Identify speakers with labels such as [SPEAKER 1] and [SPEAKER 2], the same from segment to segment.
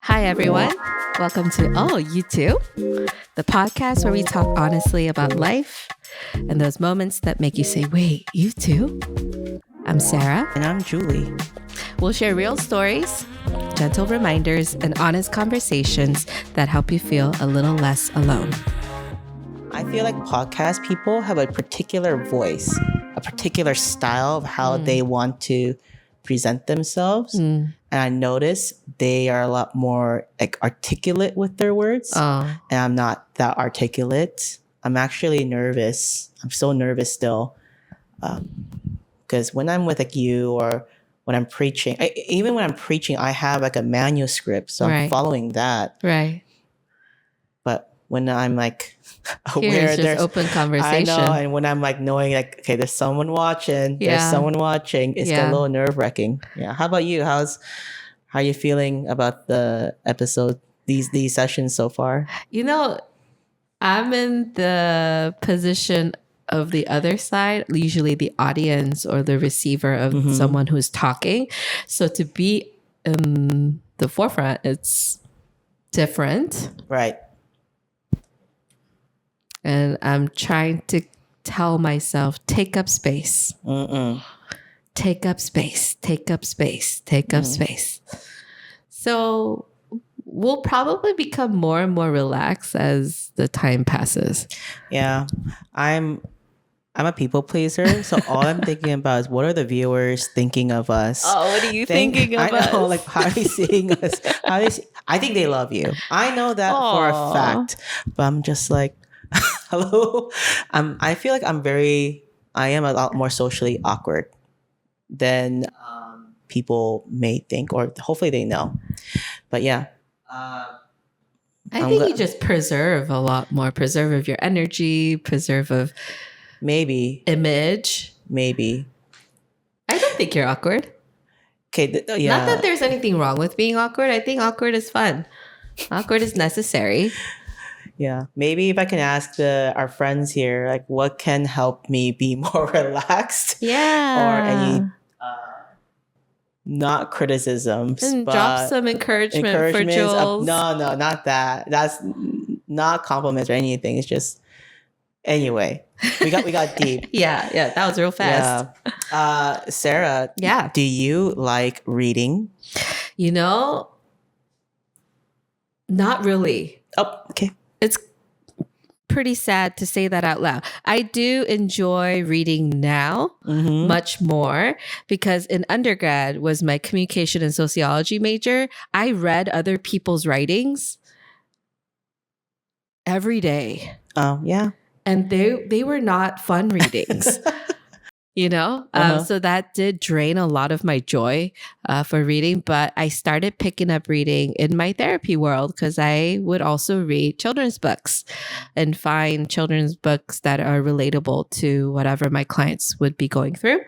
[SPEAKER 1] Hi, everyone. Welcome to Oh, You Too, the podcast where we talk honestly about life and those moments that make you say, wait, you too? I'm Sarah.
[SPEAKER 2] And I'm Julie.
[SPEAKER 1] We'll share real stories, gentle reminders, and honest conversations that help you feel a little less alone.
[SPEAKER 2] I feel like podcast people have a particular voice, a particular style of how they want to present themselves. And I notice they are a lot more articulate with their words.
[SPEAKER 1] Oh,
[SPEAKER 2] And I'm not that articulate. I'm actually nervous. I'm so nervous still. Because when I'm with you or when I'm preaching, even when I'm preaching, I have a manuscript. So I'm following that.
[SPEAKER 1] right.
[SPEAKER 2] But when I'm
[SPEAKER 1] Here
[SPEAKER 2] aware
[SPEAKER 1] is just
[SPEAKER 2] there's
[SPEAKER 1] open conversation.
[SPEAKER 2] I know, and when I'm knowing okay, there's someone watching,
[SPEAKER 1] Yeah.
[SPEAKER 2] there's someone watching, it's
[SPEAKER 1] Yeah.
[SPEAKER 2] a little nerve-wracking. Yeah. How about you? How are you feeling about the episode, these sessions so far?
[SPEAKER 1] I'm in the position of the other side, usually the audience or the receiver of someone who's talking. So to be in the forefront, it's different.
[SPEAKER 2] Right.
[SPEAKER 1] And I'm trying to tell myself, take up space. Take up space, take up space, take up space. So we'll probably become more and more relaxed as the time passes.
[SPEAKER 2] Yeah. I'm a people pleaser, so all I'm thinking about is what are the viewers thinking of us?
[SPEAKER 1] Oh, what are you thinking of
[SPEAKER 2] I know,
[SPEAKER 1] us?
[SPEAKER 2] how are they seeing us? I think they love you. I know that for a
[SPEAKER 1] Aw.
[SPEAKER 2] fact, but I'm just hello. I feel like I am a lot more socially awkward than people may think, or hopefully they know. But yeah.
[SPEAKER 1] I think you just preserve a lot more. Preserve of your energy, preserve of
[SPEAKER 2] Maybe.
[SPEAKER 1] image. I don't think you're awkward.
[SPEAKER 2] Okay. Yeah.
[SPEAKER 1] Not that there's anything wrong with being awkward. I think awkward is fun. Awkward is necessary.
[SPEAKER 2] Yeah. Maybe if I can ask our friends here, what can help me be more relaxed?
[SPEAKER 1] Yeah.
[SPEAKER 2] Or any not criticisms,
[SPEAKER 1] And
[SPEAKER 2] but
[SPEAKER 1] drop some encouragement for Jules.
[SPEAKER 2] No, not that. That's not compliments or anything. It's just anyway. We got deep.
[SPEAKER 1] Yeah, that was real fast.
[SPEAKER 2] Yeah. Sarah.
[SPEAKER 1] Yeah.
[SPEAKER 2] Do you like reading?
[SPEAKER 1] Not really.
[SPEAKER 2] Oh, okay.
[SPEAKER 1] It's pretty sad to say that out loud. I do enjoy reading now much more because in undergrad was my communication and sociology major. I read other people's writings every day.
[SPEAKER 2] Oh, yeah.
[SPEAKER 1] And they were not fun readings. So that did drain a lot of my joy for reading. But I started picking up reading in my therapy world because I would also read children's books and find children's books that are relatable to whatever my clients would be going through.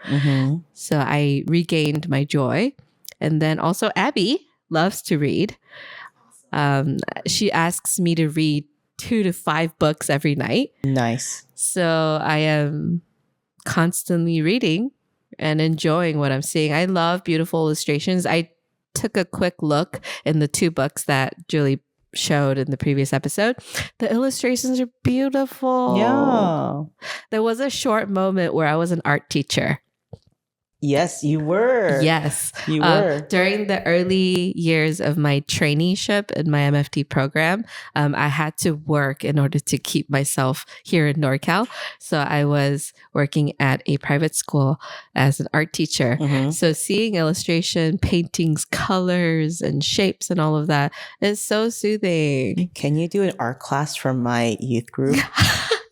[SPEAKER 1] So I regained my joy. And then also Abby loves to read. She asks me to read 2 to 5 books every night.
[SPEAKER 2] Nice.
[SPEAKER 1] So I am constantly reading and enjoying what I'm seeing. I love beautiful illustrations. I took a quick look in the 2 books that Julie showed in the previous episode. The illustrations are beautiful.
[SPEAKER 2] Yeah.
[SPEAKER 1] There was a short moment where I was an art teacher.
[SPEAKER 2] Yes, you were.
[SPEAKER 1] Yes.
[SPEAKER 2] You were.
[SPEAKER 1] During the early years of my traineeship in my MFT program, I had to work in order to keep myself here in NorCal. So I was working at a private school as an art teacher. So seeing illustration, paintings, colors, and shapes and all of that is so soothing.
[SPEAKER 2] Can you do an art class for my youth group?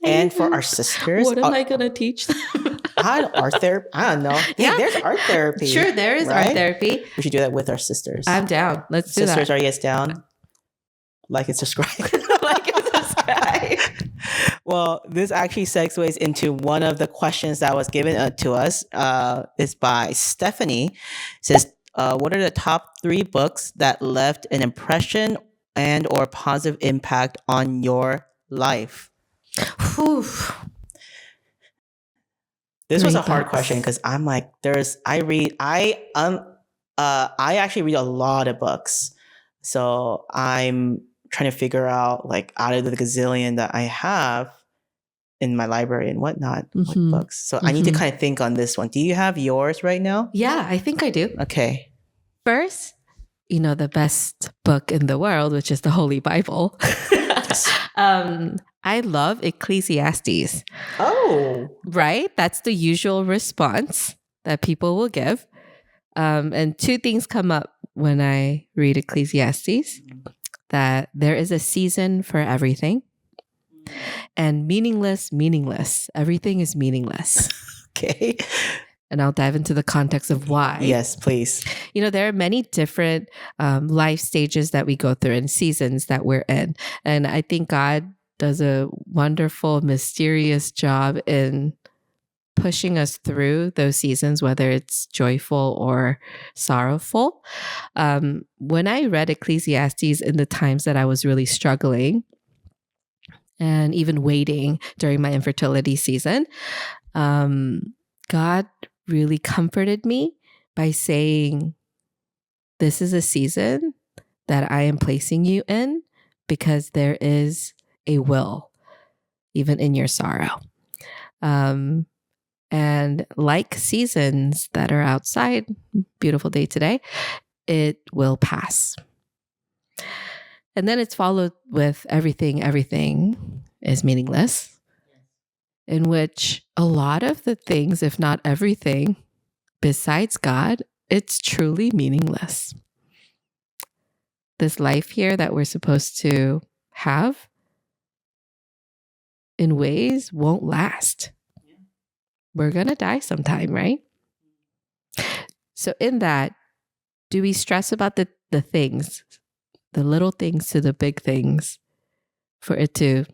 [SPEAKER 2] And for our sisters?
[SPEAKER 1] What am I going to teach them?
[SPEAKER 2] Art therapy? I don't know. Yeah, there's art therapy.
[SPEAKER 1] Sure, there is art therapy.
[SPEAKER 2] We should do that with our sisters.
[SPEAKER 1] I'm down. Let's do that.
[SPEAKER 2] Sisters, are you guys down? Like and subscribe.
[SPEAKER 1] Like and subscribe.
[SPEAKER 2] Well, this actually segues into one of the questions that was given to us. It's by Stephanie. It says, what are the top 3 books that left an impression and or positive impact on your life?
[SPEAKER 1] Whew.
[SPEAKER 2] This was a hard
[SPEAKER 1] books.
[SPEAKER 2] question because I'm I actually read a lot of books. So I'm trying to figure out, like, out of the gazillion that I have in my library and whatnot, what books. So I need to kind of think on this one. Do you have yours right now?
[SPEAKER 1] Yeah, I think I do.
[SPEAKER 2] Okay.
[SPEAKER 1] First, the best book in the world, which is the Holy Bible. I love Ecclesiastes.
[SPEAKER 2] Oh.
[SPEAKER 1] Right? That's the usual response that people will give. And two things come up when I read Ecclesiastes: that there is a season for everything, and meaningless. Everything is meaningless.
[SPEAKER 2] Okay.
[SPEAKER 1] And I'll dive into the context of why.
[SPEAKER 2] Yes, please.
[SPEAKER 1] There are many different life stages that we go through and seasons that we're in. And I think God does a wonderful, mysterious job in pushing us through those seasons, whether it's joyful or sorrowful. When I read Ecclesiastes in the times that I was really struggling and even waiting during my infertility season, God really comforted me by saying, this is a season that I am placing you in because there is a will, even in your sorrow. And like seasons that are outside, beautiful day today, it will pass. And then it's followed with everything is meaningless, in which a lot of the things, if not everything, besides God, it's truly meaningless. This life here that we're supposed to have, in ways, won't last. We're going to die sometime, right? So in that, do we stress about the things, the little things to the big things, for it to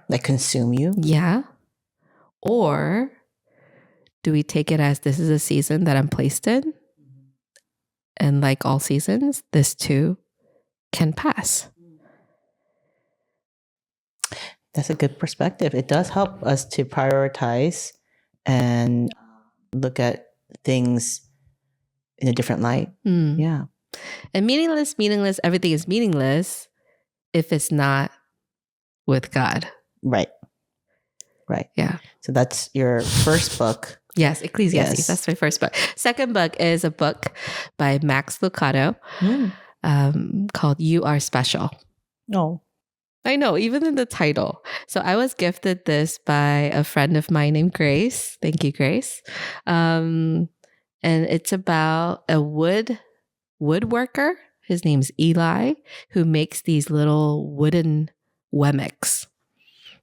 [SPEAKER 2] like consume you?
[SPEAKER 1] Yeah. Or do we take it as, this is a season that I'm placed in? And like all seasons, this too can pass.
[SPEAKER 2] That's a good perspective. It does help us to prioritize and look at things in a different light. Yeah.
[SPEAKER 1] And meaningless, everything is meaningless if it's not with God.
[SPEAKER 2] Right.
[SPEAKER 1] Yeah.
[SPEAKER 2] So that's your first book.
[SPEAKER 1] Yes, Ecclesiastes. Yes. That's my first book. Second book is a book by Max Lucado called You Are Special.
[SPEAKER 2] Oh.
[SPEAKER 1] I know, even in the title. So I was gifted this by a friend of mine named Grace. Thank you, Grace. And it's about a woodworker. His name's Eli, who makes these little wooden wemmicks.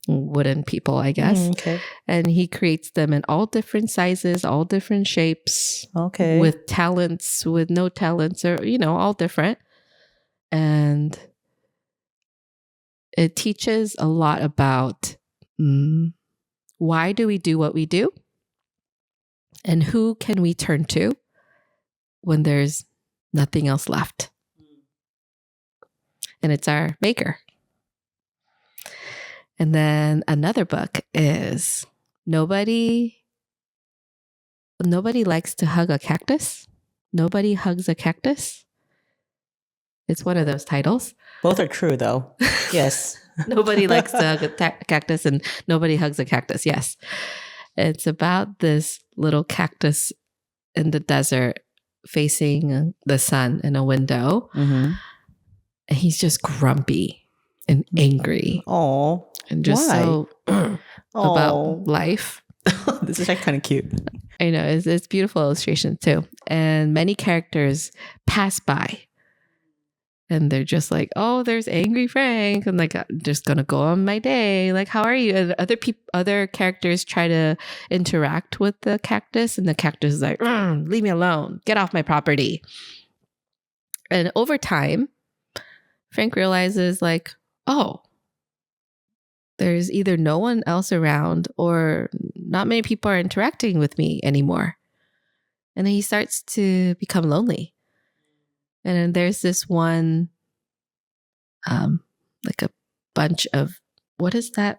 [SPEAKER 1] Wooden people, I guess.
[SPEAKER 2] Okay.
[SPEAKER 1] And he creates them in all different sizes, all different shapes.
[SPEAKER 2] Okay.
[SPEAKER 1] With talents, with no talents, or, all different. And it teaches a lot about why do we do what we do? And who can we turn to when there's nothing else left? And it's our Maker. And then another book is Nobody Likes to Hug a Cactus. Nobody Hugs a Cactus. It's one of those titles.
[SPEAKER 2] Both are true, though. Yes.
[SPEAKER 1] Nobody likes to hug a cactus and nobody hugs a cactus. Yes. It's about this little cactus in the desert facing the sun in a window.
[SPEAKER 2] Mm-hmm.
[SPEAKER 1] And he's just grumpy and angry.
[SPEAKER 2] Oh.
[SPEAKER 1] And just so about life.
[SPEAKER 2] This is like kind of cute.
[SPEAKER 1] I know. It's beautiful illustration too. And many characters pass by. And they're just like, oh, there's angry Frank. I'm like, I'm just going to go on my day. Like, how are you? And other characters try to interact with the cactus. And the cactus is like, leave me alone. Get off my property. And over time, Frank realizes like, oh, there's either no one else around or not many people are interacting with me anymore. And then he starts to become lonely. And then there's this one, like a bunch of, what is that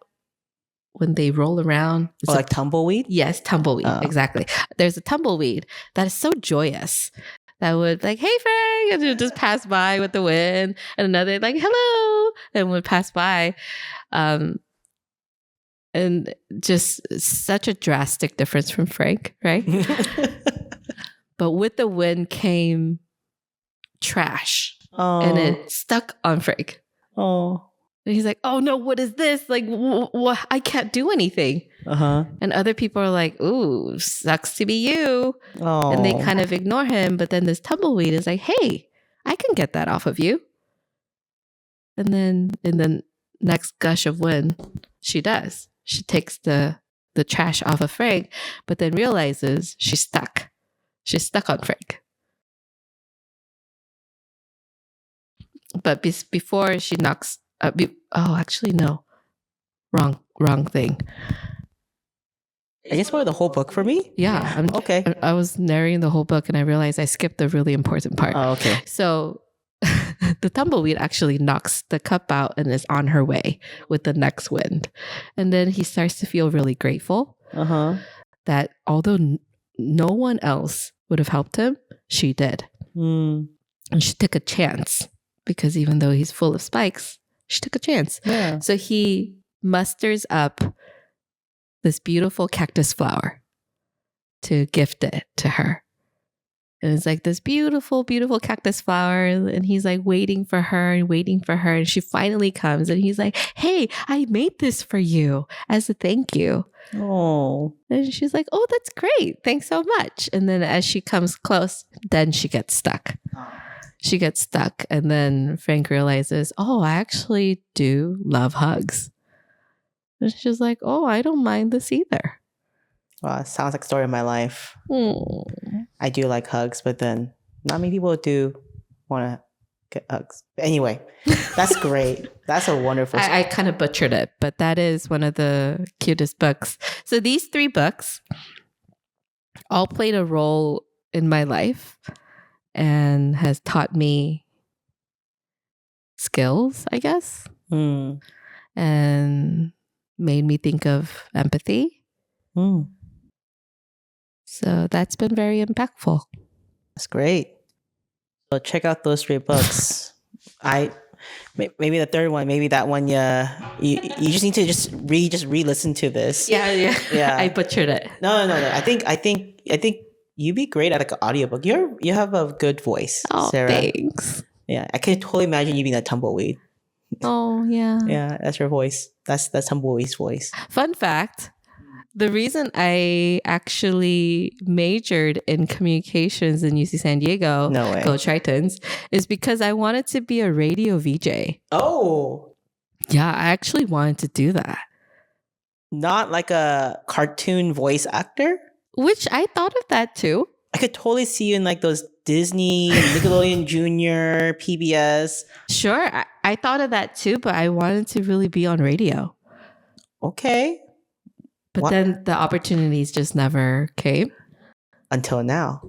[SPEAKER 1] when they roll around?
[SPEAKER 2] Like tumbleweed?
[SPEAKER 1] Yes, tumbleweed. Exactly. There's a tumbleweed that is so joyous that would like, hey Frank, and it would just pass by with the wind, and another like, hello, and would pass by. And just such a drastic difference from Frank, right? But with the wind came trash, and it stuck on Frank.
[SPEAKER 2] Oh.
[SPEAKER 1] And he's like, oh no, what is this? Like, I can't do anything. And other people are like, ooh, sucks to be you.
[SPEAKER 2] Oh.
[SPEAKER 1] And they kind of ignore him. But then this tumbleweed is like, hey, I can get that off of you. And then in the next gush of wind, she does. She takes the trash off of Frank, but then realizes she's stuck. She's stuck on Frank. But before she knocks... actually, no. Wrong thing.
[SPEAKER 2] I guess spoiled the whole book for me?
[SPEAKER 1] Yeah.
[SPEAKER 2] Okay.
[SPEAKER 1] I was narrating the whole book and I realized I skipped the really important part.
[SPEAKER 2] Oh, okay.
[SPEAKER 1] So the tumbleweed actually knocks the cup out and is on her way with the next wind. And then he starts to feel really grateful that although no one else would have helped him, she did. And she took a chance because even though he's full of spikes, she took a chance.
[SPEAKER 2] Yeah.
[SPEAKER 1] So he musters up this beautiful cactus flower to gift it to her. And it's like this beautiful, beautiful cactus flower. And he's like waiting for her. And she finally comes and he's like, hey, I made this for you as a thank you.
[SPEAKER 2] Oh.
[SPEAKER 1] And she's like, oh, that's great. Thanks so much. And then as she comes close, then she gets stuck. She gets stuck. And then Frank realizes, oh, I actually do love hugs. And she's like, oh, I don't mind this either.
[SPEAKER 2] Wow, sounds like a story of my life. I do like hugs, but then not many people do want to get hugs. But anyway, that's great. That's a wonderful story.
[SPEAKER 1] I kind of butchered it, but that is one of the cutest books. So these 3 books all played a role in my life and has taught me skills, I guess, and made me think of empathy. So that's been very impactful.
[SPEAKER 2] That's great. So check out those 3 books. Maybe the third one, maybe that one. Yeah, you just need to just re-listen to this.
[SPEAKER 1] Yeah.
[SPEAKER 2] Yeah.
[SPEAKER 1] I butchered it.
[SPEAKER 2] No. I think you'd be great at like an audiobook. You have a good voice,
[SPEAKER 1] Oh,
[SPEAKER 2] Sarah.
[SPEAKER 1] thanks.
[SPEAKER 2] Yeah, I can totally imagine you being a tumbleweed.
[SPEAKER 1] Oh, yeah.
[SPEAKER 2] Yeah, that's your voice. That's tumbleweed's voice.
[SPEAKER 1] Fun fact. The reason I actually majored in communications in UC San Diego,
[SPEAKER 2] No way.
[SPEAKER 1] Go Tritons, is because I wanted to be a radio VJ.
[SPEAKER 2] Oh,
[SPEAKER 1] Yeah, I actually wanted to do that.
[SPEAKER 2] not like a cartoon voice actor?
[SPEAKER 1] Which I thought of that too.
[SPEAKER 2] I could totally see you in like those Disney, Nickelodeon Junior, PBS.
[SPEAKER 1] Sure, I thought of that too, but I wanted to really be on radio.
[SPEAKER 2] Okay.
[SPEAKER 1] But
[SPEAKER 2] What?
[SPEAKER 1] then the opportunities just never came.
[SPEAKER 2] Until now.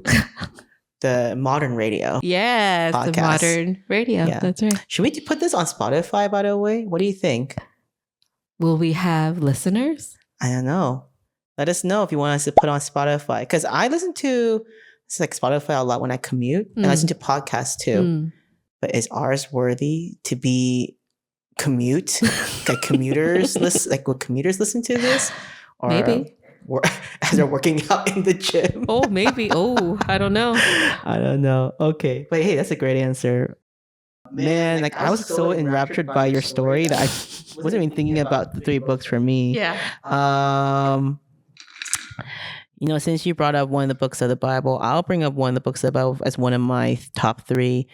[SPEAKER 2] The modern radio.
[SPEAKER 1] Yes, the
[SPEAKER 2] Podcast.
[SPEAKER 1] modern radio.
[SPEAKER 2] Yeah.
[SPEAKER 1] That's right.
[SPEAKER 2] Should we put this on Spotify, by the way? What do you think?
[SPEAKER 1] Will we have listeners?
[SPEAKER 2] I don't know. Let us know if you want us to put on Spotify. Because I listen to Spotify a lot when I commute. And I listen to podcasts too. But is ours worthy to be commute? Like commuters would commuters listen to this? Or
[SPEAKER 1] Maybe.
[SPEAKER 2] as they're working out in the gym?
[SPEAKER 1] Oh, maybe. Oh, I don't know.
[SPEAKER 2] I don't know. Okay. But hey, that's a great answer. Man, like I was so enraptured by your story that I wasn't even thinking about the 3 books for me.
[SPEAKER 1] Yeah.
[SPEAKER 2] Since you brought up one of the books of the Bible, I'll bring up one of the books of the Bible as one of my top 3.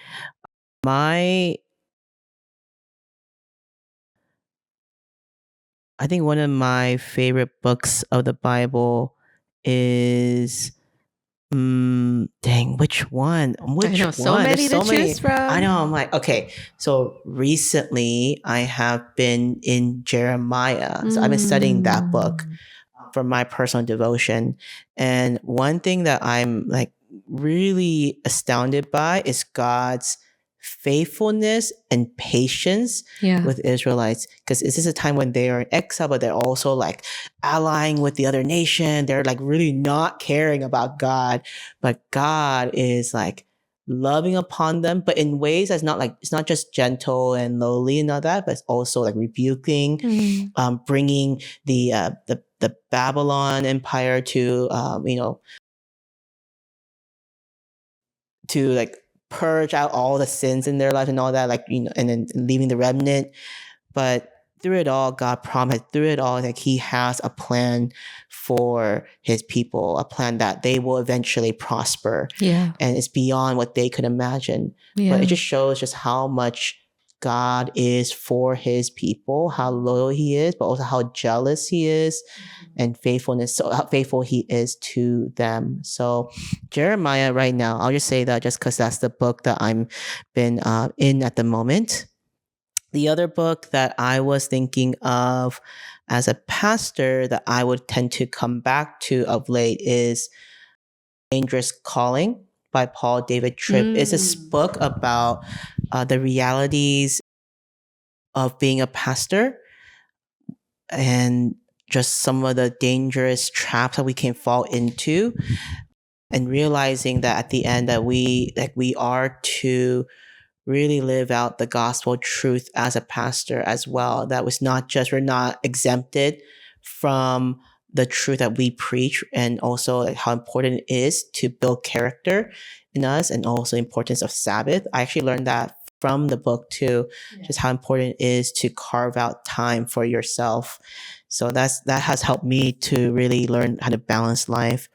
[SPEAKER 2] I think one of my favorite books of the Bible is which one? Which
[SPEAKER 1] I know,
[SPEAKER 2] one?
[SPEAKER 1] so many
[SPEAKER 2] There's
[SPEAKER 1] to choose from.
[SPEAKER 2] I know. I'm like, okay. So recently, I have been in Jeremiah. So I've been studying that book for my personal devotion. And one thing that I'm like really astounded by is God's faithfulness and patience
[SPEAKER 1] Yeah.
[SPEAKER 2] with Israelites, because this is a time when they are in exile, but they're also like allying with the other nation. They're like really not caring about God, but God is like loving upon them, but in ways that's not like, it's not just gentle and lowly and all that, but it's also like rebuking, bringing the Babylon Empire to, to like purge out all the sins in their life and all that, like, and then leaving the remnant. But through it all, God promised, through it all, like he has a plan for his people, a plan that they will eventually prosper.
[SPEAKER 1] Yeah.
[SPEAKER 2] And it's beyond what they could imagine.
[SPEAKER 1] Yeah.
[SPEAKER 2] But it just shows just how much God is for his people, how loyal he is, but also how jealous he is and faithfulness, so how faithful he is to them. So Jeremiah right now, I'll just say that just because that's the book that I'm been in at the moment. The other book that I was thinking of as a pastor that I would tend to come back to of late is Dangerous Calling by Paul David Tripp. It's this book about the realities of being a pastor and just some of the dangerous traps that we can fall into, and realizing that at the end that we are to really live out the gospel truth as a pastor as well. That was not just, we're not exempted from the truth that we preach, and also like how important it is to build character in us, and also importance of Sabbath. I actually learned that from the book too, just how important it is to carve out time for yourself. So that has helped me to really learn how to balance life.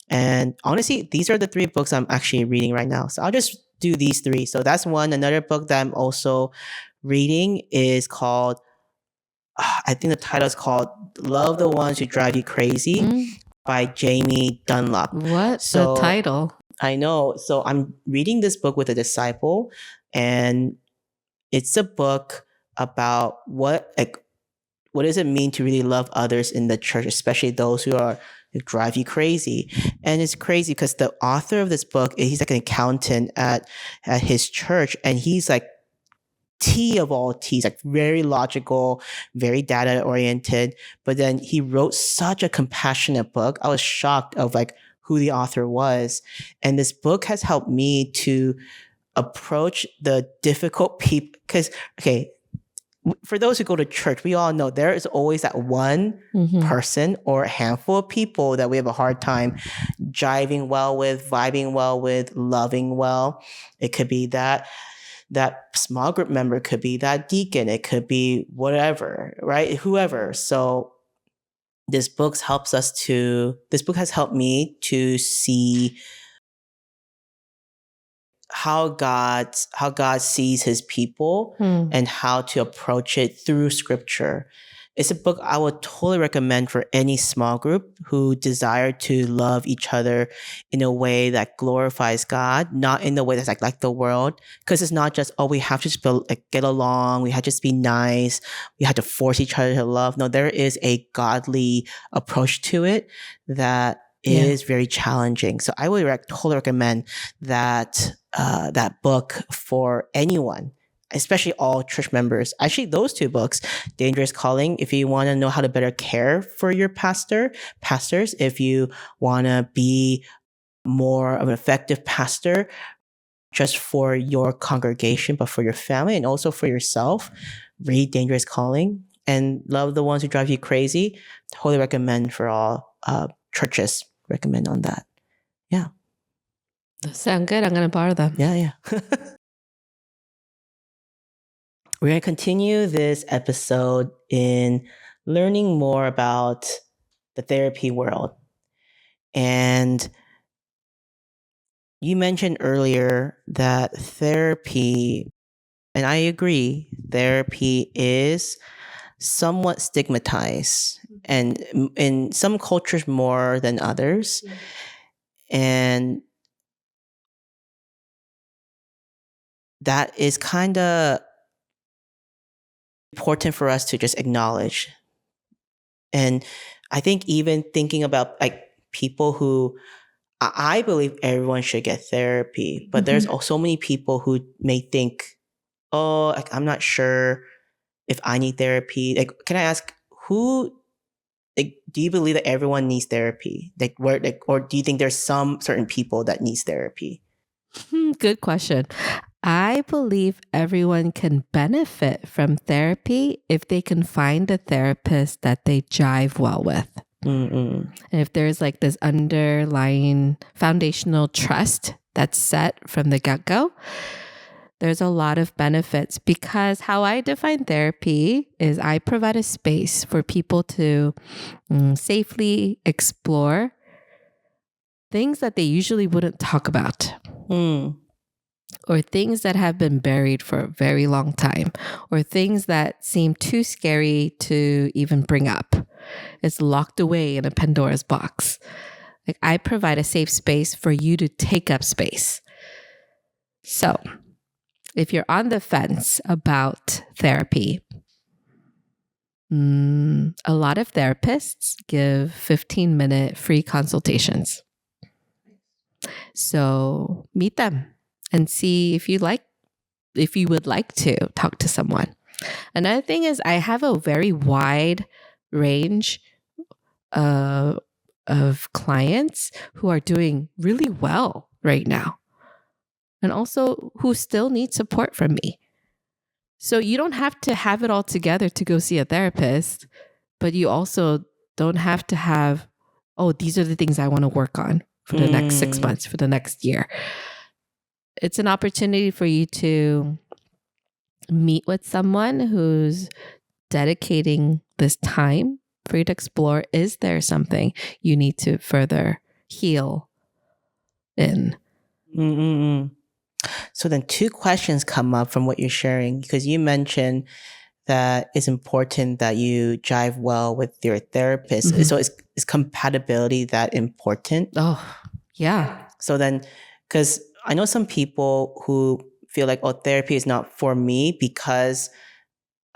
[SPEAKER 2] And honestly, these are the 3 books I'm actually reading right now. So I'll just do these 3. So that's one. Another book that I'm also reading is called, I think the title is called Love the Ones Who Drive You Crazy by Jamie Dunlop.
[SPEAKER 1] What a title.
[SPEAKER 2] I know. So I'm reading this book with a disciple, and it's a book about what does it mean to really love others in the church, especially those who drive you crazy. And it's crazy because the author of this book, he's like an accountant at his church, and he's like T of all T's, like very logical, very data oriented. But then he wrote such a compassionate book. I was shocked of like who the author was. And this book has helped me to approach the difficult people. Because, okay, for those who go to church, we all know there is always that one person or a handful of people that we have a hard time jiving well with, vibing well with, loving well. It could be that small group member, could be that deacon, it could be whatever, right? Whoever. So this book has helped me to see how God sees his people and how to approach it through scripture. It's a book I would totally recommend for any small group who desire to love each other in a way that glorifies God, not in a way that's like the world. Because it's not just, we have to just get along, we have to just be nice, we have to force each other to love. No, there is a godly approach to it that is very challenging. So I would totally recommend that book for anyone, especially all church members. Actually, those 2 books, Dangerous Calling, if you want to know how to better care for your pastors, if you want to be more of an effective pastor, just for your congregation, but for your family and also for yourself, read Dangerous Calling. And Love the Ones Who Drive You Crazy, totally recommend for all churches. Recommend on that. Yeah.
[SPEAKER 1] That sound good. I'm going to borrow them.
[SPEAKER 2] Yeah. We're going to continue this episode in learning more about the therapy world. And you mentioned earlier that therapy, and I agree, therapy is somewhat stigmatized, and in some cultures more than others. And that is kind of important for us to just acknowledge. And I think even thinking about like people who, I believe everyone should get therapy, but there's also so many people who may think, like, I'm not sure if I need therapy. Like, can I ask do you believe that everyone needs therapy? Or do you think there's some certain people that needs therapy?
[SPEAKER 1] Good question. I believe everyone can benefit from therapy if they can find a therapist that they jive well with.
[SPEAKER 2] Mm-mm.
[SPEAKER 1] And if there's like this underlying foundational trust that's set from the get-go, there's a lot of benefits, because how I define therapy is I provide a space for people to safely explore things that they usually wouldn't talk about, or things that have been buried for a very long time, or things that seem too scary to even bring up. It's locked away in a Pandora's box. Like, I provide a safe space for you to take up space. So if you're on the fence about therapy, a lot of therapists give 15-minute free consultations. So meet them and see if you would like to talk to someone. Another thing is, I have a very wide range of clients who are doing really well right now, and also who still need support from me. So you don't have to have it all together to go see a therapist, but you also don't have to have, oh, these are the things I want to work on for the next 6 months, for the next year. It's an opportunity for you to meet with someone who's dedicating this time for you to explore, is there something you need to further heal in?
[SPEAKER 2] So then 2 questions come up from what you're sharing, because you mentioned that it's important that you jive well with your therapist.
[SPEAKER 1] Mm-hmm.
[SPEAKER 2] So is compatibility that important?
[SPEAKER 1] Oh, yeah.
[SPEAKER 2] So then, because I know some people who feel like, oh, therapy is not for me because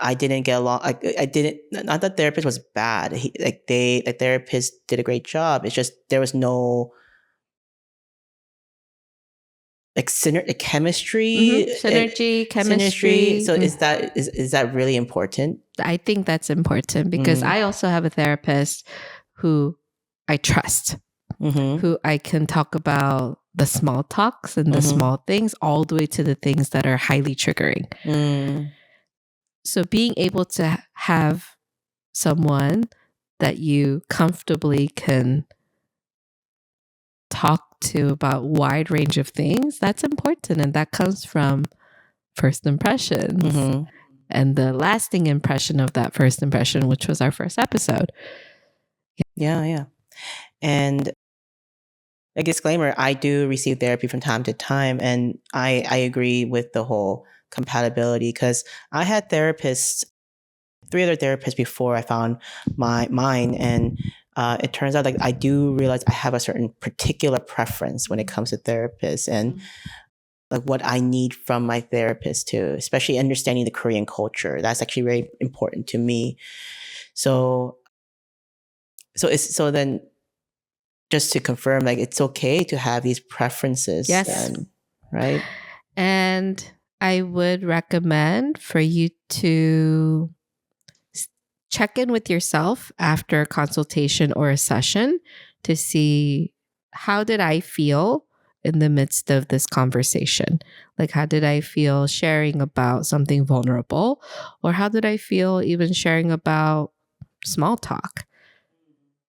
[SPEAKER 2] I didn't get along. I didn't. Not that therapist was bad. The therapist did a great job. It's just there was no chemistry,
[SPEAKER 1] synergy, chemistry.
[SPEAKER 2] So is that really important?
[SPEAKER 1] I think that's important, because I also have a therapist who I trust, who I can talk about the small talks and the small things, all the way to the things that are highly triggering. So being able to have someone that you comfortably can talk to about a wide range of things, that's important. And that comes from first impressions and the lasting impression of that first impression, which was our first episode.
[SPEAKER 2] Yeah. And a disclaimer, I do receive therapy from time to time, and I agree with the whole compatibility, because I had 3 other therapists before I found mine, and it turns out like I do realize I have a certain particular preference when it comes to therapists, and like what I need from my therapist too, especially understanding the Korean culture. That's actually very important to me. So then just to confirm, like, it's okay to have these preferences.
[SPEAKER 1] Yes.
[SPEAKER 2] Then, right?
[SPEAKER 1] And I would recommend for you to check in with yourself after a consultation or a session to see, how did I feel in the midst of this conversation? Like, how did I feel sharing about something vulnerable? Or how did I feel even sharing about small talk?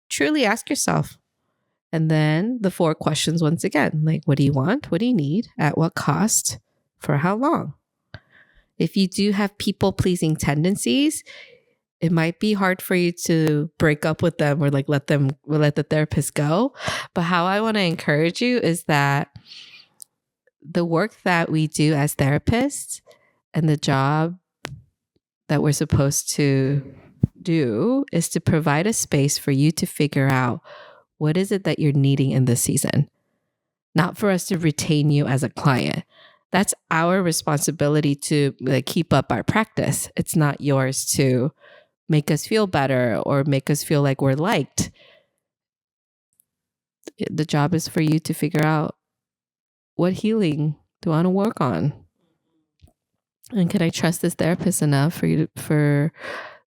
[SPEAKER 1] Truly ask yourself. And then the 4 questions once again, like, what do you want? What do you need? At what cost? For how long? If you do have people-pleasing tendencies, it might be hard for you to break up with them, or like let the therapist go. But how I want to encourage you is that the work that we do as therapists and the job that we're supposed to do is to provide a space for you to figure out, what is it that you're needing in this season? Not for us to retain you as a client. That's our responsibility to keep up our practice. It's not yours to make us feel better or make us feel like we're liked. The job is for you to figure out, what healing do I want to work on? And can I trust this therapist enough for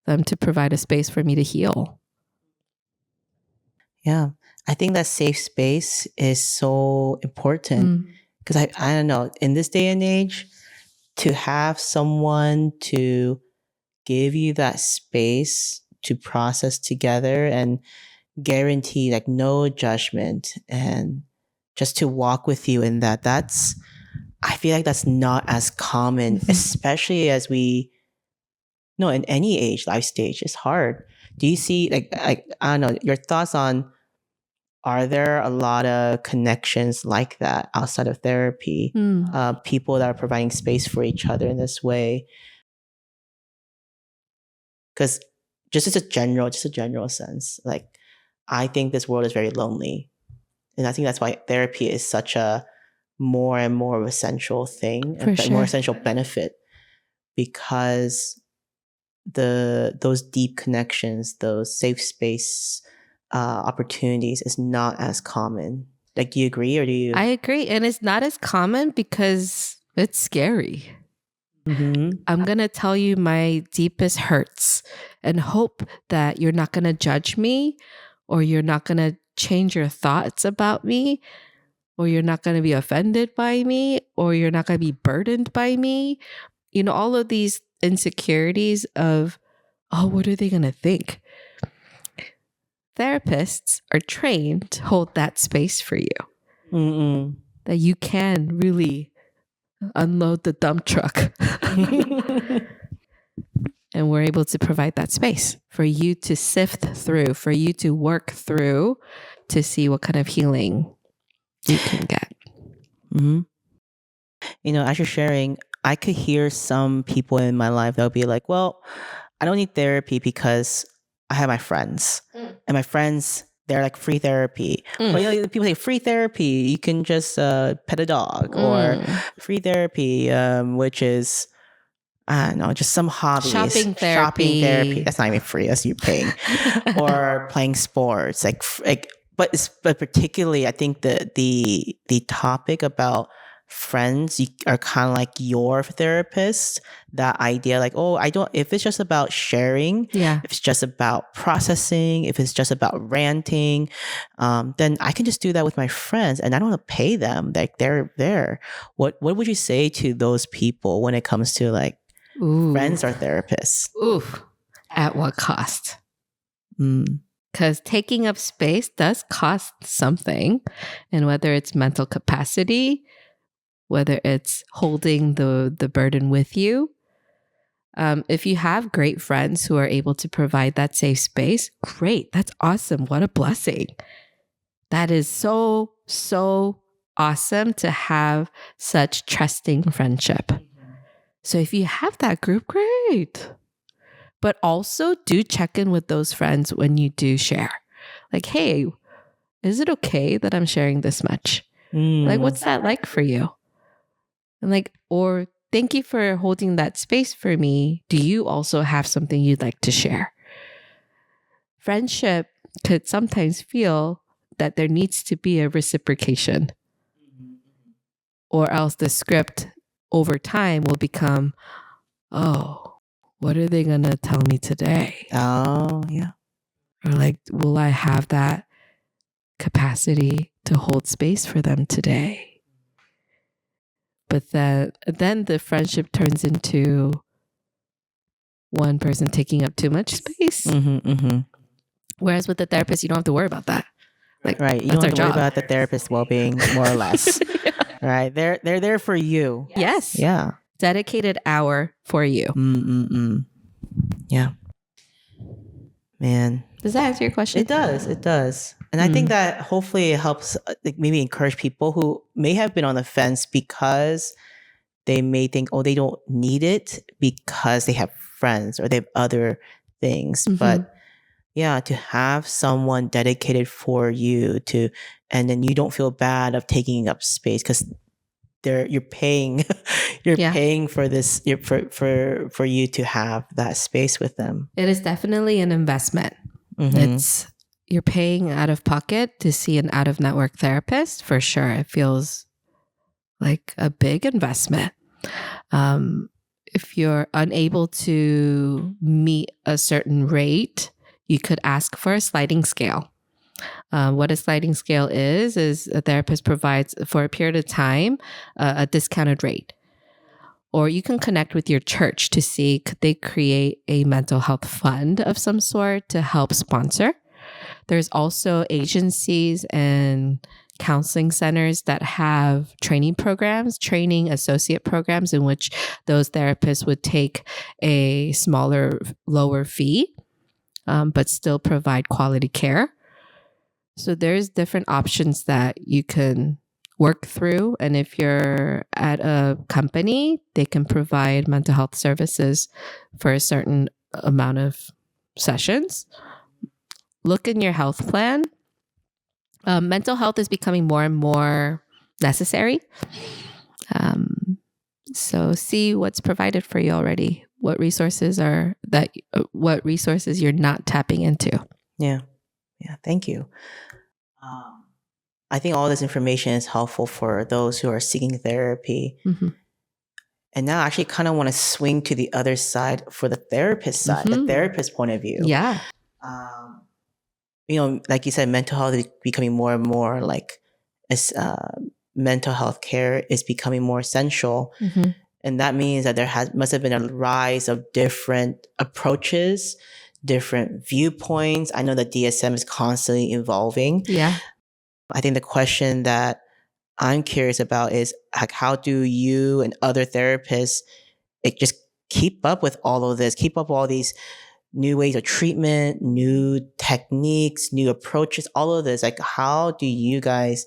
[SPEAKER 1] them to provide a space for me to heal?
[SPEAKER 2] Yeah. I think that safe space is so important, because I don't know, in this day and age, to have someone to give you that space to process together and guarantee like no judgment and just to walk with you in that, I feel like that's not as common, especially as we no, in any age, life stage, it's hard. Do you see like I don't know, your thoughts on, are there a lot of connections like that outside of therapy? People that are providing space for each other in this way? Because just a general sense, like I think this world is very lonely, and I think that's why therapy is such a more and more of essential thing,
[SPEAKER 1] For
[SPEAKER 2] more
[SPEAKER 1] sure.
[SPEAKER 2] essential benefit, because those deep connections, those safe space opportunities is not as common. Like, do you agree, or do you?
[SPEAKER 1] I agree. And it's not as common because it's scary.
[SPEAKER 2] Mm-hmm.
[SPEAKER 1] I'm going to tell you my deepest hurts and hope that you're not going to judge me, or you're not going to change your thoughts about me, or you're not going to be offended by me, or you're not going to be burdened by me. You know, all of these insecurities of, oh, what are they going to think? Therapists are trained to hold that space for you.
[SPEAKER 2] Mm-mm.
[SPEAKER 1] That you can really unload the dump truck. And we're able to provide that space for you to sift through, for you to work through, to see what kind of healing you can get.
[SPEAKER 2] Mm-hmm. You know, as you're sharing, I could hear some people in my life that'll be like, well, I don't need therapy because I have my friends. And my friends, they're like free therapy. Or you know, people say free therapy, you can just pet a dog. Or free therapy, which is, I don't know, just some hobbies.
[SPEAKER 1] Shopping therapy.
[SPEAKER 2] That's not even free. That's you paying. Or playing sports. But particularly, I think the topic about friends, you are kind of like your therapist. That idea, like, oh, if it's just about sharing,
[SPEAKER 1] Yeah.
[SPEAKER 2] if it's just about processing, if it's just about ranting, then I can just do that with my friends, and I don't want to pay them. Like, they're there. What would you say to those people when it comes to like friends or therapists?
[SPEAKER 1] Oof. At what cost?
[SPEAKER 2] Mm.
[SPEAKER 1] Because taking up space does cost something. And whether it's mental capacity, whether it's holding the burden with you. If you have great friends who are able to provide that safe space, great. That's awesome. What a blessing. That is so, so awesome to have such trusting friendship. So if you have that group, great. But also do check in with those friends when you do share. Like, hey, is it okay that I'm sharing this much? Like, what's that like for you? And like, or thank you for holding that space for me. Do you also have something you'd like to share? Friendship could sometimes feel that there needs to be a reciprocation, or else the script over time will become, oh, what are they going to tell me today?
[SPEAKER 2] Oh, yeah.
[SPEAKER 1] Or like, will I have that capacity to hold space for them today? But then the friendship turns into one person taking up too much space.
[SPEAKER 2] Mm-hmm, mm-hmm.
[SPEAKER 1] Whereas with the therapist, you don't have to worry about that. Like,
[SPEAKER 2] right, you don't have to worry about the therapist's well-being, more or less. Right, they're there for you.
[SPEAKER 1] Yes.
[SPEAKER 2] Yeah.
[SPEAKER 1] Dedicated hour for you.
[SPEAKER 2] Yeah. Man.
[SPEAKER 1] Does that answer your question?
[SPEAKER 2] It does. And I think that hopefully it helps like maybe encourage people who may have been on the fence because they may think, oh, they don't need it because they have friends or they have other things. But yeah, to have someone dedicated for you and then you don't feel bad of taking up space because you're paying paying for this for you to have that space with them.
[SPEAKER 1] It is definitely an investment. You're paying out of pocket to see an out of network therapist, for sure. It feels like a big investment. If you're unable to meet a certain rate, you could ask for a sliding scale. What a sliding scale is a therapist provides for a period of time a discounted rate. Or you can connect with your church to see could they create a mental health fund of some sort to help sponsor. There's also agencies and counseling centers that have training associate programs in which those therapists would take a smaller, lower fee, but still provide quality care. So there's different options that you can work through. And if you're at a company, they can provide mental health services for a certain amount of sessions. Look in your health plan. Mental health is becoming more and more necessary. So see what's provided for you already. What resources you're not tapping into.
[SPEAKER 2] Yeah. Thank you. I think all this information is helpful for those who are seeking therapy.
[SPEAKER 1] Mm-hmm.
[SPEAKER 2] And now I actually kind of want to swing to the other side for the therapist side, the therapist point of view.
[SPEAKER 1] Yeah.
[SPEAKER 2] Like you said, mental health is becoming more and more like mental health care is becoming more essential.
[SPEAKER 1] Mm-hmm.
[SPEAKER 2] And that means that there must have been a rise of different approaches, different viewpoints. I know that DSM is constantly evolving.
[SPEAKER 1] Yeah.
[SPEAKER 2] I think the question that I'm curious about is like, how do you and other therapists just keep up with all of this, keep up all these new ways of treatment, new techniques, new approaches, all of this? Like, how do you guys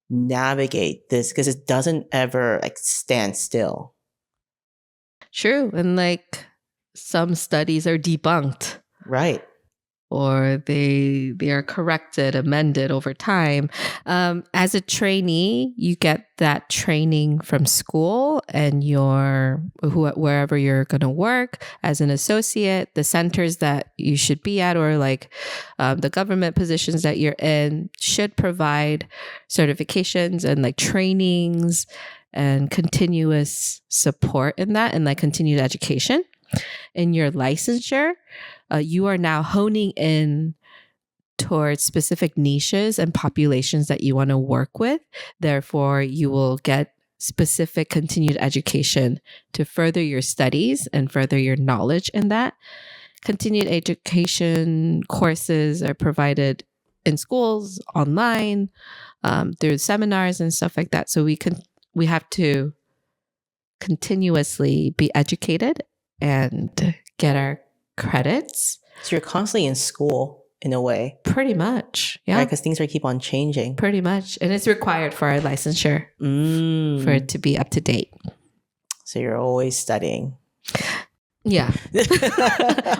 [SPEAKER 2] navigate this? Because it doesn't ever like stand still.
[SPEAKER 1] True. And like some studies are debunked.
[SPEAKER 2] Right.
[SPEAKER 1] Or they are corrected, amended over time. As a trainee, you get that training from school and wherever you're going to work. As an associate, the centers that you should be at, or like the government positions that you're in, should provide certifications and like trainings and continuous support in that, and like continued education. In your licensure, you are now honing in towards specific niches and populations that you want to work with. Therefore, you will get specific continued education to further your studies and further your knowledge in that. Continued education courses are provided in schools, online, through seminars and stuff like that. So we have to continuously be educated and get our credits.
[SPEAKER 2] So you're constantly in school in a way.
[SPEAKER 1] Pretty much. Yeah.
[SPEAKER 2] Right, because things keep on changing.
[SPEAKER 1] Pretty much. And it's required for our licensure for it to be up to date.
[SPEAKER 2] So you're always studying.
[SPEAKER 1] Yeah.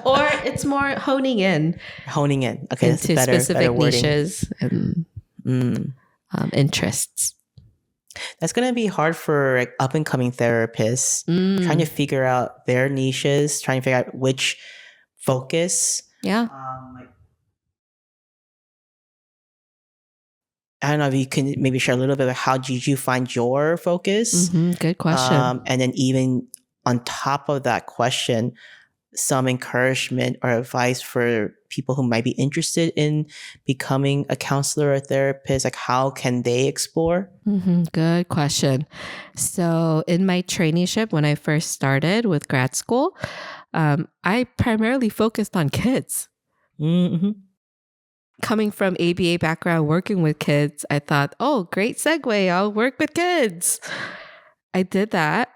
[SPEAKER 1] Or it's more honing in.
[SPEAKER 2] Honing in. Okay, that's
[SPEAKER 1] into
[SPEAKER 2] better
[SPEAKER 1] specific
[SPEAKER 2] wording.
[SPEAKER 1] Niches and interests.
[SPEAKER 2] That's going to be hard for like, up-and-coming therapists, trying to figure out their niches, trying to figure out which focus.
[SPEAKER 1] Yeah.
[SPEAKER 2] I don't know if you can maybe share a little bit about how did you find your focus?
[SPEAKER 1] Good question.
[SPEAKER 2] And then even on top of that question, some encouragement or advice for people who might be interested in becoming a counselor or therapist, like how can they explore?
[SPEAKER 1] Good question. So in my traineeship, when I first started with grad school, I primarily focused on kids. Coming from ABA background, working with kids, I thought, oh, great segue. I'll work with kids. I did that.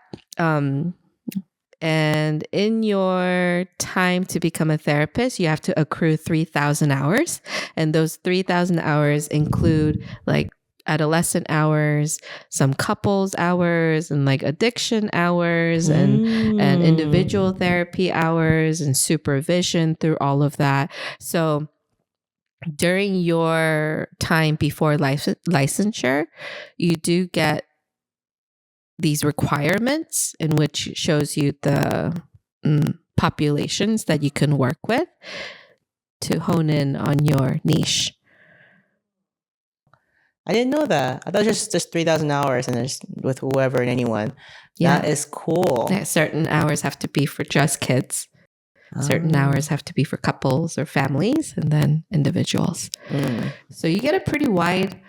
[SPEAKER 1] And in your time to become a therapist, you have to accrue 3,000 hours. And those 3,000 hours include like adolescent hours, some couples hours, and like addiction hours, and individual therapy hours, and supervision through all of that. So during your time before licensure, you do get these requirements in which shows you the populations that you can work with to hone in on your niche.
[SPEAKER 2] I didn't know that. I thought it was just 3,000 hours and there's with whoever and anyone.
[SPEAKER 1] Yeah.
[SPEAKER 2] That is cool.
[SPEAKER 1] Yeah, certain hours have to be for just kids. Certain hours have to be for couples or families, and then individuals. So you get a pretty wide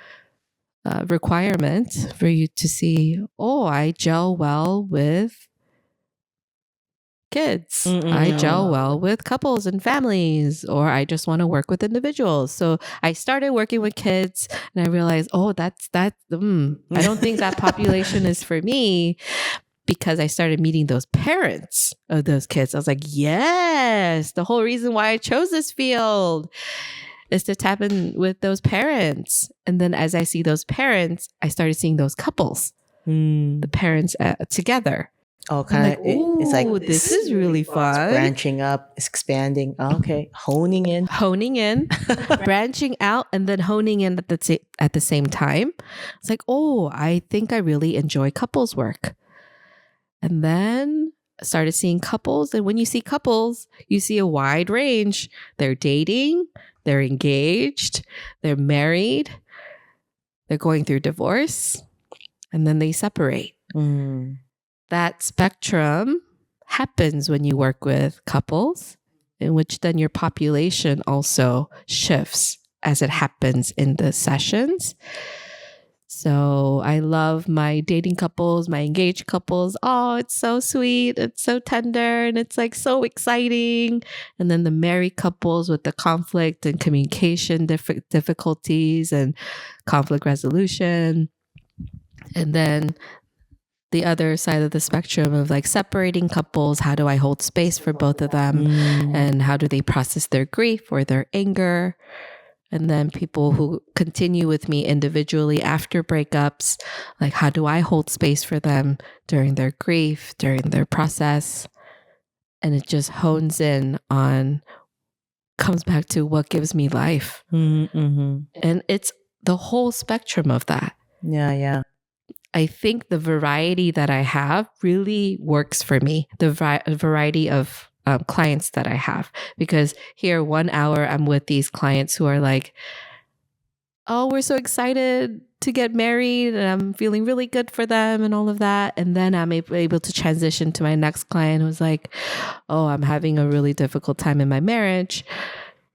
[SPEAKER 1] requirement for you to see, oh, I gel well with kids. I gel well with couples and families, or I just want to work with individuals. So I started working with kids and I realized, oh, that's that. I don't think that population is for me, because I started meeting those parents of those kids. I was like, yes, the whole reason why I chose this field is to tap in with those parents. And then as I see those parents, I started seeing those couples, the parents together.
[SPEAKER 2] Oh, kind of. It's like
[SPEAKER 1] this is really fun.
[SPEAKER 2] Branching up, it's expanding. Oh, okay, honing in,
[SPEAKER 1] branching out, and then honing in at the same time. It's like, oh, I think I really enjoy couples work. And then I started seeing couples, and when you see couples, you see a wide range. They're dating, they're engaged, they're married, they're going through divorce, and then they separate. That spectrum happens when you work with couples, in which then your population also shifts as it happens in the sessions. So I love my dating couples, my engaged couples. Oh, it's so sweet. It's so tender. And it's like so exciting. And then the married couples with the conflict and communication difficulties and conflict resolution. And then the other side of the spectrum of like separating couples. How do I hold space for both of them? And how do they process their grief or their anger? And then people who continue with me individually after breakups, like how do I hold space for them during their grief, during their process? And it just hones in on, comes back to what gives me life. And it's the whole spectrum of that.
[SPEAKER 2] Yeah.
[SPEAKER 1] I think the variety that I have really works for me. The variety of clients that I have, because here 1 hour I'm with these clients who are like, oh, we're so excited to get married and I'm feeling really good for them and all of that. And then I'm able to transition to my next client who's like, oh, I'm having a really difficult time in my marriage.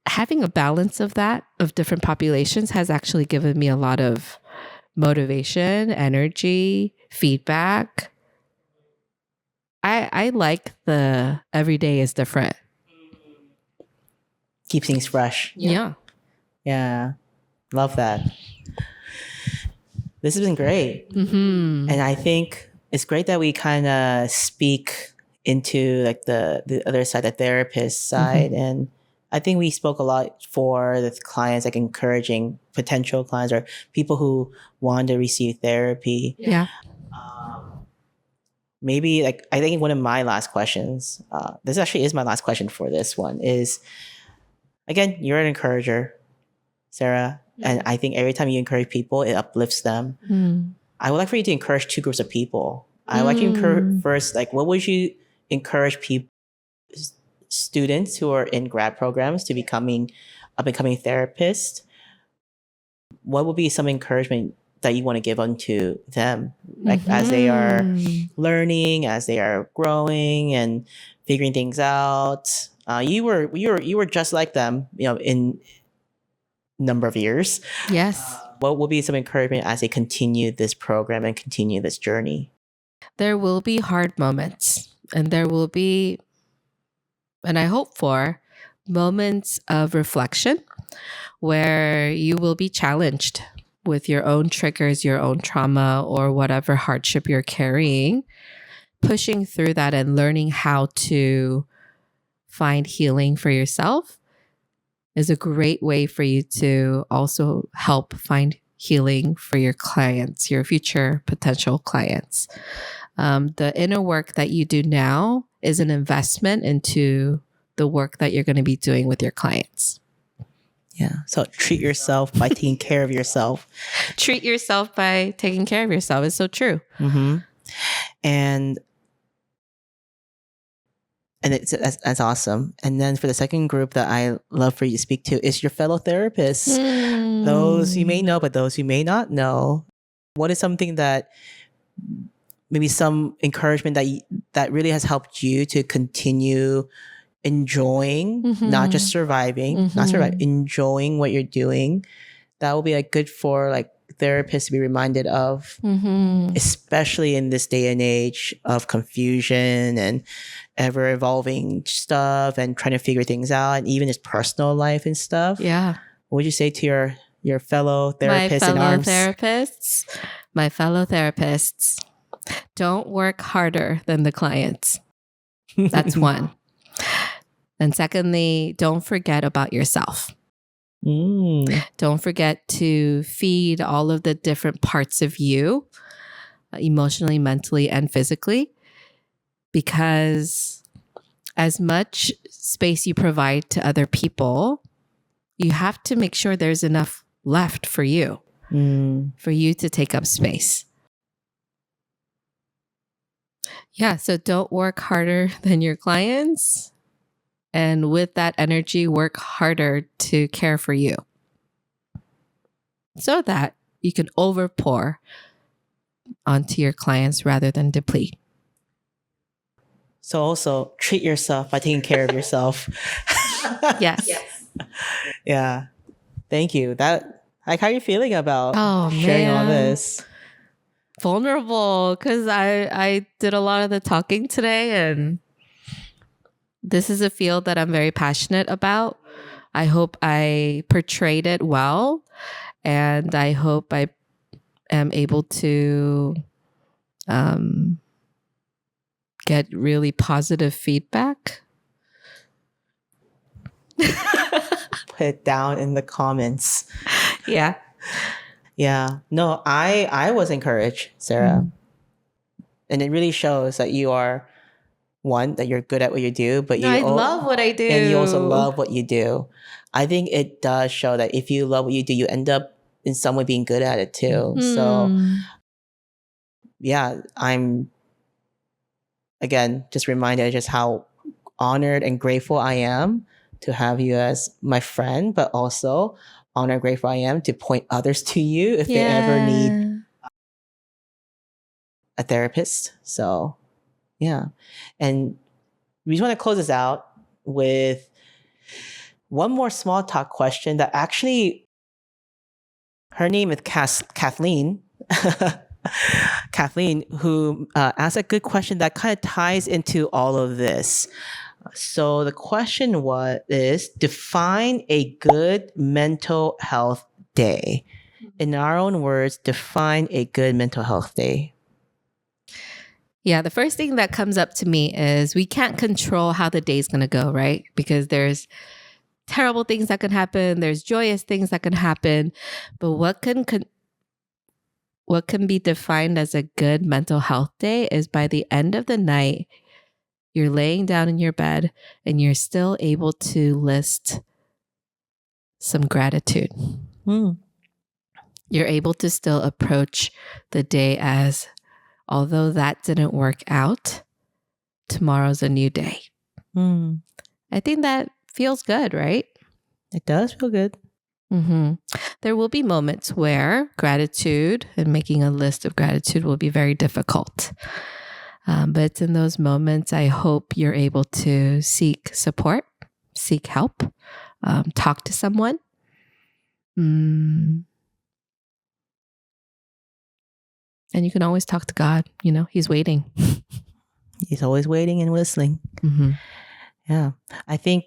[SPEAKER 1] Having a balance of that, of different populations, has actually given me a lot of motivation, energy, feedback. I like the every day is different.
[SPEAKER 2] Keep things fresh.
[SPEAKER 1] Yeah.
[SPEAKER 2] Love that. This has been great. And I think it's great that we kind of speak into like the other side, the therapist side. And I think we spoke a lot for the clients, like encouraging potential clients or people who want to receive therapy.
[SPEAKER 1] Yeah.
[SPEAKER 2] Maybe like, I think one of my last questions, this actually is my last question for this one, is, again, you're an encourager, Sarah. And I think every time you encourage people, it uplifts them. I would like for you to encourage two groups of people. I would like you to encourage first, like, what would you encourage people, students who are in grad programs to becoming up-and-coming therapists? What would be some encouragement that you want to give unto them, like as they are learning, as they are growing and figuring things out? You were just like them, in number of years.
[SPEAKER 1] Yes.
[SPEAKER 2] What will be some encouragement as they continue this program and continue this journey?
[SPEAKER 1] There will be hard moments, and there will be, and I hope for, moments of reflection where you will be challenged with your own triggers, your own trauma, or whatever hardship you're carrying. Pushing through that and learning how to find healing for yourself is a great way for you to also help find healing for your clients, your future potential clients. The inner work that you do now is an investment into the work that you're going to be doing with your clients.
[SPEAKER 2] Yeah. So treat yourself by taking care of yourself.
[SPEAKER 1] Treat yourself by taking care of yourself is so true. And that's awesome. And then for the second group that I love for you to speak to is your fellow therapists. Those you may know, but those you may not know. What is something that maybe some encouragement that really has helped you to continue
[SPEAKER 2] enjoying, not just surviving, not surviving, enjoying what you're doing. That will be like good for like therapists to be reminded of, especially in this day and age of confusion and ever evolving stuff and trying to figure things out, and even his personal life and stuff.
[SPEAKER 1] Yeah.
[SPEAKER 2] What would you say to your fellow therapists
[SPEAKER 1] My fellow therapists, don't work harder than the clients. That's one. And secondly, don't forget about yourself. Don't forget to feed all of the different parts of you, emotionally, mentally, and physically, because as much space you provide to other people, you have to make sure there's enough left for you to take up space. Yeah, so don't work harder than your clients. And with that energy, work harder to care for you so that you can overpour onto your clients rather than deplete.
[SPEAKER 2] So also treat yourself by taking care of yourself.
[SPEAKER 1] Yes.
[SPEAKER 2] Yeah. Thank you. That, like, how are you feeling about sharing all this?
[SPEAKER 1] Vulnerable, because I did a lot of the talking today, and this is a field that I'm very passionate about. I hope I portrayed it well, and I hope I am able to get really positive feedback.
[SPEAKER 2] Put it down in the comments.
[SPEAKER 1] Yeah.
[SPEAKER 2] Yeah. No, I was encouraged, Sarah. And it really shows that you are, one, that you're good at what you do, but
[SPEAKER 1] I love what I do.
[SPEAKER 2] And you also love what you do. I think it does show that if you love what you do, you end up in some way being good at it too. So yeah, I'm, again, just reminded just how honored and grateful I am to have you as my friend, but also honored and grateful I am to point others to you if they ever need a therapist. So yeah. And we just want to close this out with one more small talk question that actually, her name is Kathleen. Kathleen, who asked a good question that kind of ties into all of this. So the question is define a good mental health day. In our own words, define a good mental health day.
[SPEAKER 1] Yeah, the first thing that comes up to me is we can't control how the day's going to go, right? Because there's terrible things that can happen, there's joyous things that can happen, but what can be defined as a good mental health day is by the end of the night, you're laying down in your bed and you're still able to list some gratitude. You're able to still approach the day as, although that didn't work out, tomorrow's a new day. I think that feels good, right?
[SPEAKER 2] It does feel good.
[SPEAKER 1] There will be moments where gratitude and making a list of gratitude will be very difficult. But it's in those moments, I hope you're able to seek support, seek help, talk to someone. And you can always talk to God. You know, He's waiting.
[SPEAKER 2] He's always waiting and listening. Yeah. I think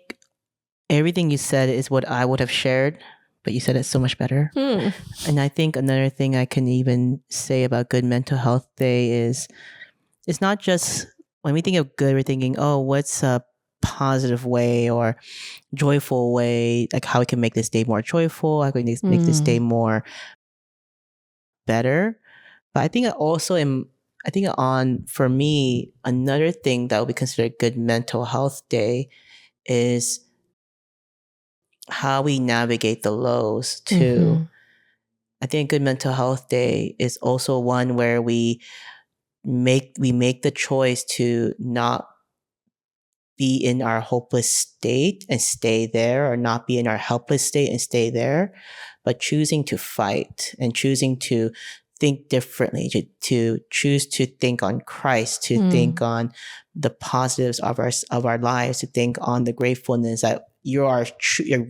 [SPEAKER 2] everything you said is what I would have shared, but you said it so much better. And I think another thing I can even say about good mental health day is, it's not just when we think of good, we're thinking, oh, what's a positive way or joyful way, like how we can make this day more joyful, how can we make this day more better. But I think for me, another thing that would be considered a good mental health day is how we navigate the lows too. I think a good mental health day is also one where we make the choice to not be in our hopeless state and stay there, or not be in our helpless state and stay there, but choosing to fight and choosing to think differently, to choose to think on Christ, to think on the positives of our lives, to think on the gratefulness that you're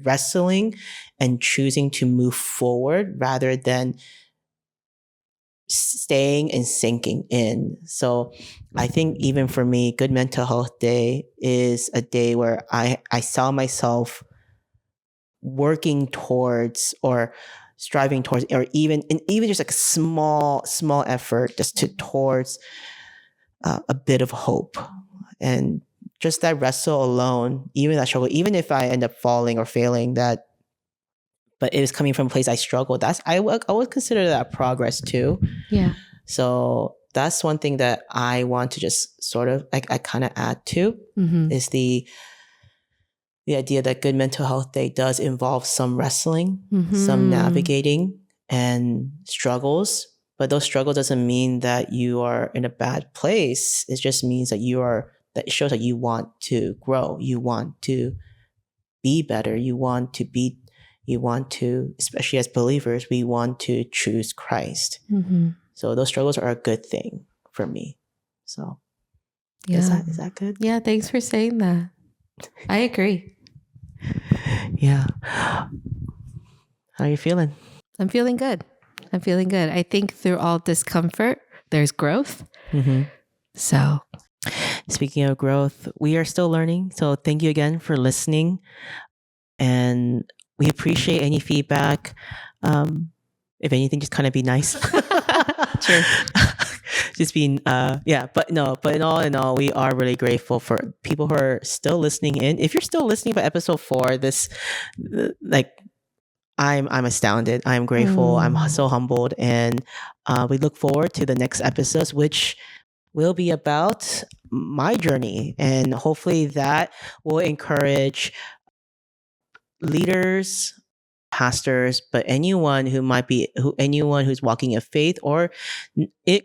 [SPEAKER 2] wrestling and choosing to move forward rather than staying and sinking in. So I think even for me, Good Mental Health Day is a day where I saw myself working towards or striving towards, or even just like a small effort just towards a bit of hope. And just that wrestle alone, even that struggle, even if I end up falling or failing, that, but it was coming from a place I struggled. I would consider that progress too.
[SPEAKER 1] Yeah.
[SPEAKER 2] So that's one thing that I want to just sort of I kind of add to is the idea that Good Mental Health Day does involve some wrestling, some navigating and struggles. But those struggles doesn't mean that you are in a bad place. It just means that it shows that you want to grow. You want to be better. You want to, especially as believers, we want to choose Christ. So those struggles are a good thing for me. So is that good?
[SPEAKER 1] Yeah, thanks for saying that. I agree.
[SPEAKER 2] Yeah. How are you feeling?
[SPEAKER 1] I'm feeling good. I think through all discomfort, there's growth. So
[SPEAKER 2] speaking of growth, we are still learning. So thank you again for listening. And we appreciate any feedback. If anything, just kind of be nice.
[SPEAKER 1] Sure.
[SPEAKER 2] Just being, but in all, we are really grateful for people who are still listening in. If you're still listening for episode 4, I'm astounded. I'm grateful. I'm so humbled. And we look forward to the next episodes, which will be about my journey. And hopefully that will encourage leaders, pastors, but anyone who's walking in faith or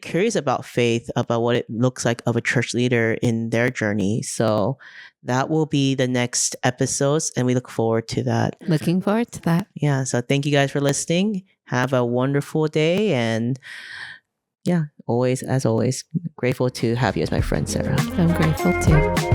[SPEAKER 2] curious about faith, about what it looks like of a church leader in their journey. So that will be the next episodes, and we look forward to that.
[SPEAKER 1] Looking forward to that.
[SPEAKER 2] Yeah. So thank you guys for listening. Have a wonderful day, and as always, grateful to have you as my friend, Sarah.
[SPEAKER 1] I'm grateful too.